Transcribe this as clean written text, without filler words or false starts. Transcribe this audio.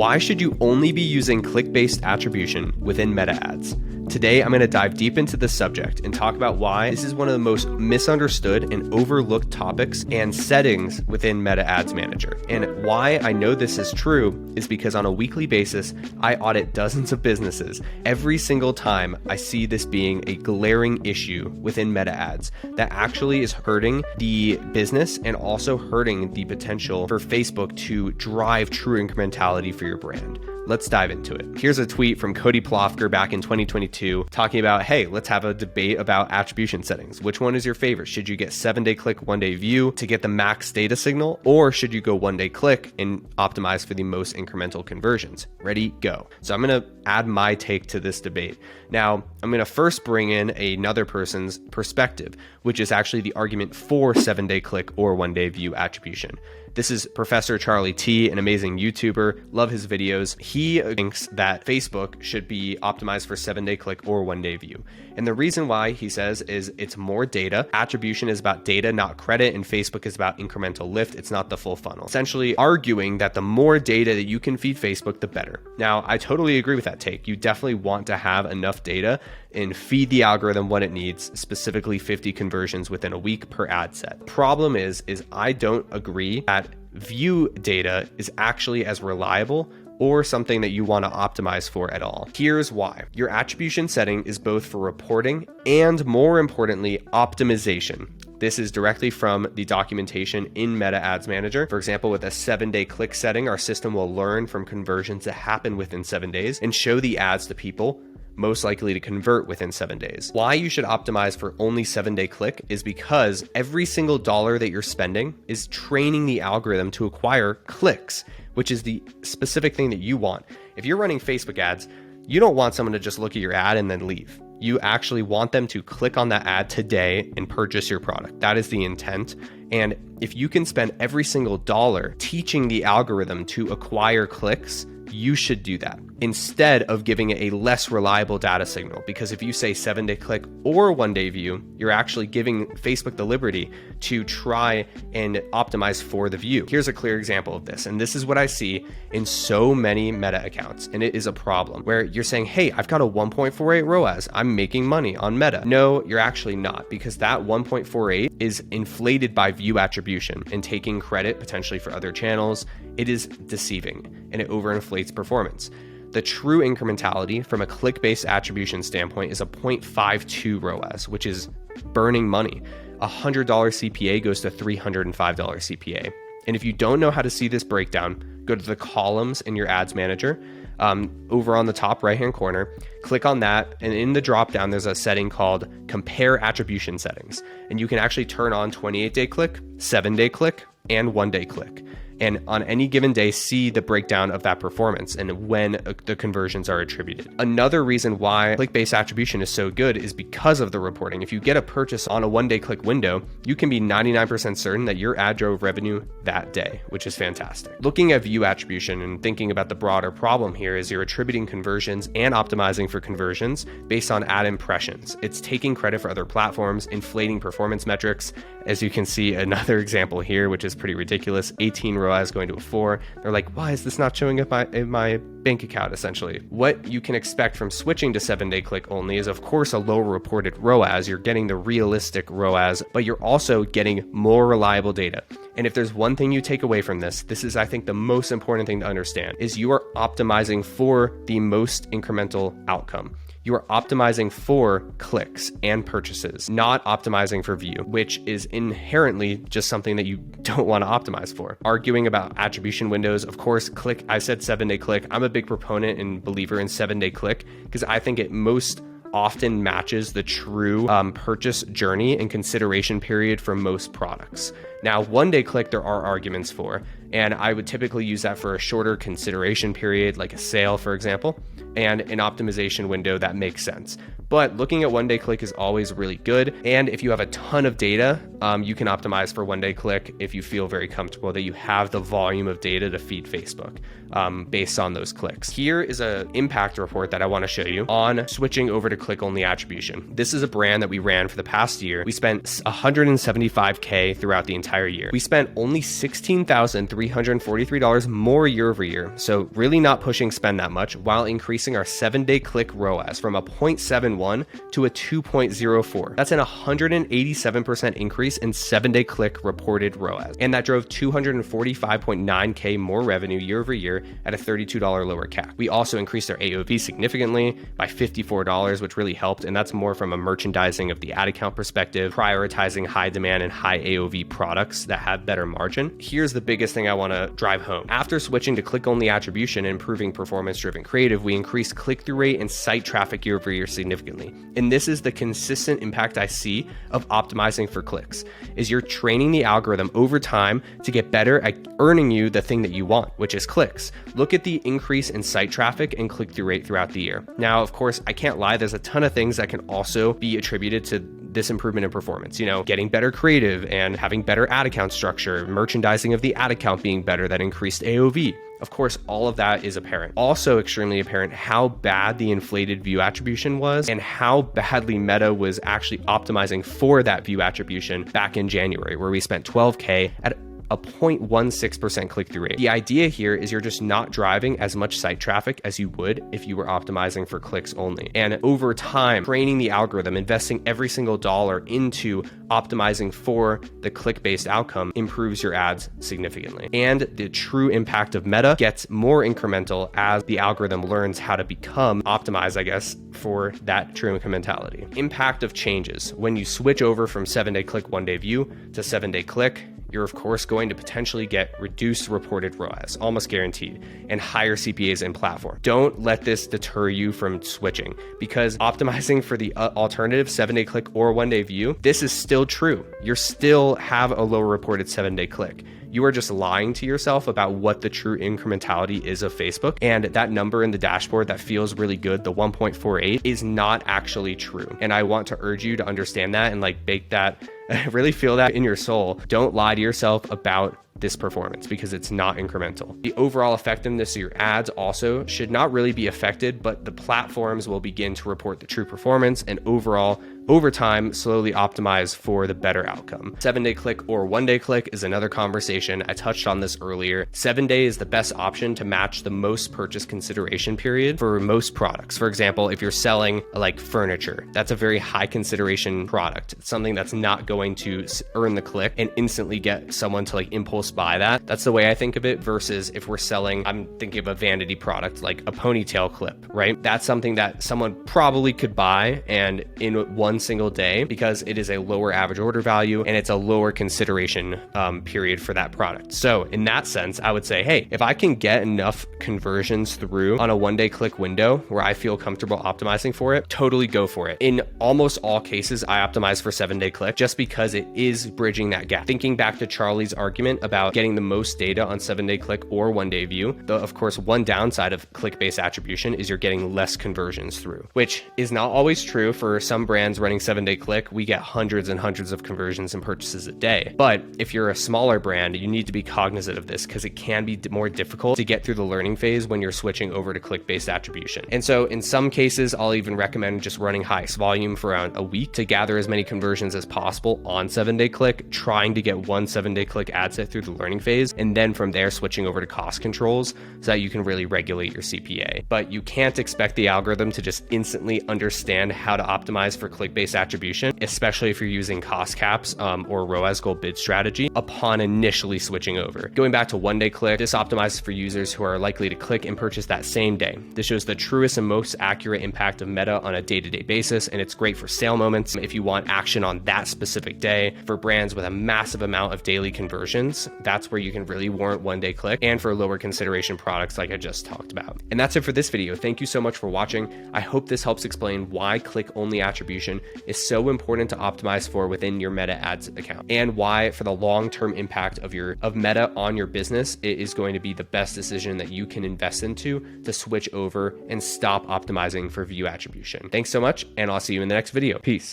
Why should you only be using click-based attribution within meta ads? Today, I'm going to dive deep into this subject and talk about why this is one of the most misunderstood and overlooked topics and settings within Meta Ads Manager. And why I know this is true is because on a weekly basis, I audit dozens of businesses. Every single time I see this being a glaring issue within Meta Ads that actually is hurting the business and also hurting the potential for Facebook to drive true incrementality for your brand. Let's dive into it. Here's a tweet from Cody Plofker back in 2022 talking about, hey, let's have a debate about attribution settings. Which one is your favorite? Should you get 7-day click, 1-day view to get the max data signal? Or should you go 1-day click and optimize for the most incremental conversions? Ready, go. So I'm going to add my take to this debate. Now, I'm going to first bring in another person's perspective, which is actually the argument for 7-day click or 1-day view attribution. This is Professor Charlie T, an amazing YouTuber. Love his videos. He thinks that Facebook should be optimized for 7-day click or 1-day view. And the reason why, he says, is it's more data. Attribution is about data, not credit, and Facebook is about incremental lift. It's not the full funnel. Essentially arguing that the more data that you can feed Facebook, the better. Now, I totally agree with that take. You definitely want to have enough data and feed the algorithm what it needs, specifically 50 conversions within a week per ad set. Problem is I don't agree that view data is actually as reliable or something that you want to optimize for at all. Here's why. Your attribution setting is both for reporting and, more importantly, optimization. This is directly from the documentation in Meta Ads Manager. For example, with a 7-day click setting, our system will learn from conversions that happen within 7 days and show the ads to people most likely to convert within 7 days. Why you should optimize for only 7-day click is because every single dollar that you're spending is training the algorithm to acquire clicks, which is the specific thing that you want. If you're running Facebook ads, you don't want someone to just look at your ad and then leave. You actually want them to click on that ad today and purchase your product. That is the intent. And if you can spend every single dollar teaching the algorithm to acquire clicks, you should do that instead of giving it a less reliable data signal. Because if you say 7-day click or 1-day view, you're actually giving Facebook the liberty to try and optimize for the view. Here's a clear example of this. And this is what I see in so many Meta accounts. And it is a problem where you're saying, hey, I've got a 1.48 ROAS. I'm making money on Meta. No, you're actually not, because that 1.48 is inflated by view attribution and taking credit potentially for other channels. It is deceiving and it overinflates performance. The true incrementality from a click-based attribution standpoint is a 0.52 ROAS, which is burning money. $100 CPA goes to $305 CPA. And if you don't know how to see this breakdown, go to the columns in your ads manager. Over on the top right-hand corner, click on that. And in the drop-down, there's a setting called Compare Attribution Settings. And you can actually turn on 28-day click, 7-day click, and 1-day click. And on any given day, see the breakdown of that performance and when the conversions are attributed. Another reason why click-based attribution is so good is because of the reporting. If you get a purchase on a 1-day click window, you can be 99% certain that your ad drove revenue that day, which is fantastic. Looking at view attribution and thinking about the broader problem here is you're attributing conversions and optimizing for conversions based on ad impressions. It's taking credit for other platforms, inflating performance metrics. As you can see, another example here, which is pretty ridiculous, 18 ROAS going to a 4. They're like, why is this not showing up in my bank account, essentially? What you can expect from switching to 7-day click only is, of course, a lower reported ROAS. You're getting the realistic ROAS, but you're also getting more reliable data. And if there's one thing you take away from this, this is, I think, the most important thing to understand, is you are optimizing for the most incremental outcome. You are optimizing for clicks and purchases, not optimizing for view, which is inherently just something that you don't want to optimize for. Arguing about attribution windows, of course, click, I said 7-day click. I'm a big proponent and believer in 7-day click because I think it most often matches the true purchase journey and consideration period for most products. Now, 1-day click, there are arguments for, and I would typically use that for a shorter consideration period, like a sale, for example, and an optimization window that makes sense. But looking at 1-day click is always really good. And if you have a ton of data, you can optimize for 1-day click if you feel very comfortable that you have the volume of data to feed Facebook based on those clicks. Here is an impact report that I want to show you on switching over to click-only attribution. This is a brand that we ran for the past year. We spent $175K throughout the entire entire year. We spent only $16,343 more year over year, so really not pushing spend that much, while increasing our 7-day click ROAS from a 0.71 to a 2.04. That's an 187% increase in 7-day click reported ROAS, and that drove $245.9K more revenue year over year at a $32 lower CAC. We also increased our AOV significantly by $54, which really helped, and that's more from a merchandising of the ad account perspective, prioritizing high demand and high AOV products that have better margin. Here's the biggest thing I want to drive home. After switching to click-only attribution and improving performance-driven creative, we increased click-through rate and site traffic year over year significantly. And this is the consistent impact I see of optimizing for clicks, is you're training the algorithm over time to get better at earning you the thing that you want, which is clicks. Look at the increase in site traffic and click-through rate throughout the year. Now, of course, I can't lie, there's a ton of things that can also be attributed to this improvement in performance, getting better creative and having better ad account structure, merchandising of the ad account being better that increased AOV. Of course, all of that is apparent. Also extremely apparent how bad the inflated view attribution was and how badly Meta was actually optimizing for that view attribution back in January, where we spent $12K at a 0.16% click-through rate. The idea here is you're just not driving as much site traffic as you would if you were optimizing for clicks only. And over time, training the algorithm, investing every single dollar into optimizing for the click-based outcome improves your ads significantly. And the true impact of Meta gets more incremental as the algorithm learns how to become optimized, I guess, for that true incrementality. Impact of changes. When you switch over from 7-day click, 1-day view to 7-day click, you're of course going to potentially get reduced reported ROAS, almost guaranteed, and higher CPAs in platform. Don't let this deter you from switching, because optimizing for the alternative 7-day click or 1-day view, this is still true. You still have a lower reported 7-day click. You are just lying to yourself about what the true incrementality is of Facebook. And that number in the dashboard that feels really good, the 1.48, is not actually true. And I want to urge you to understand that and bake that, really feel that in your soul. Don't lie to yourself about this performance, because it's not incremental. The overall effectiveness of your ads also should not really be affected, but the platforms will begin to report the true performance and overall, over time, slowly optimize for the better outcome. 7-day click or 1-day click is another conversation. I touched on this earlier. 7-day is the best option to match the most purchase consideration period for most products. For example, if you're selling furniture, that's a very high consideration product. It's something that's not going to earn the click and instantly get someone to impulse buy that. That's the way I think of it, versus if we're selling, I'm thinking of a vanity product like a ponytail clip, right? That's something that someone probably could buy and in one single day, because it is a lower average order value and it's a lower consideration period for that product. So in that sense, I would say, hey, if I can get enough conversions through on a 1-day click window where I feel comfortable optimizing for it, totally go for it. In almost all cases, I optimize for 7-day click just because it is bridging that gap. Thinking back to Charlie's argument about getting the most data on 7-day click or 1-day view, though of course one downside of click-based attribution is you're getting less conversions through, which is not always true. For some brands running 7-day click, we get hundreds and hundreds of conversions and purchases a day. But if you're a smaller brand, you need to be cognizant of this, because it can be more difficult to get through the learning phase when you're switching over to click-based attribution. And so in some cases, I'll even recommend just running highest volume for around a week to gather as many conversions as possible on 7-day click, trying to get one 7-day click ad set through the learning phase, and then from there switching over to cost controls so that you can really regulate your CPA. But you can't expect the algorithm to just instantly understand how to optimize for click-based attribution, especially if you're using cost caps or ROAS goal bid strategy upon initially switching over. Going back to 1-day click, this optimizes for users who are likely to click and purchase that same day. This shows the truest and most accurate impact of Meta on a day-to-day basis, and it's great for sale moments if you want action on that specific day. For brands with a massive amount of daily conversions, that's where you can really warrant 1-day click, and for lower consideration products like I just talked about. And that's it for this video. Thank you so much for watching. I hope this helps explain why click-only attribution is so important to optimize for within your Meta ads account, and why for the long-term impact of Meta on your business, it is going to be the best decision that you can invest into to switch over and stop optimizing for view attribution. Thanks so much, and I'll see you in the next video. Peace.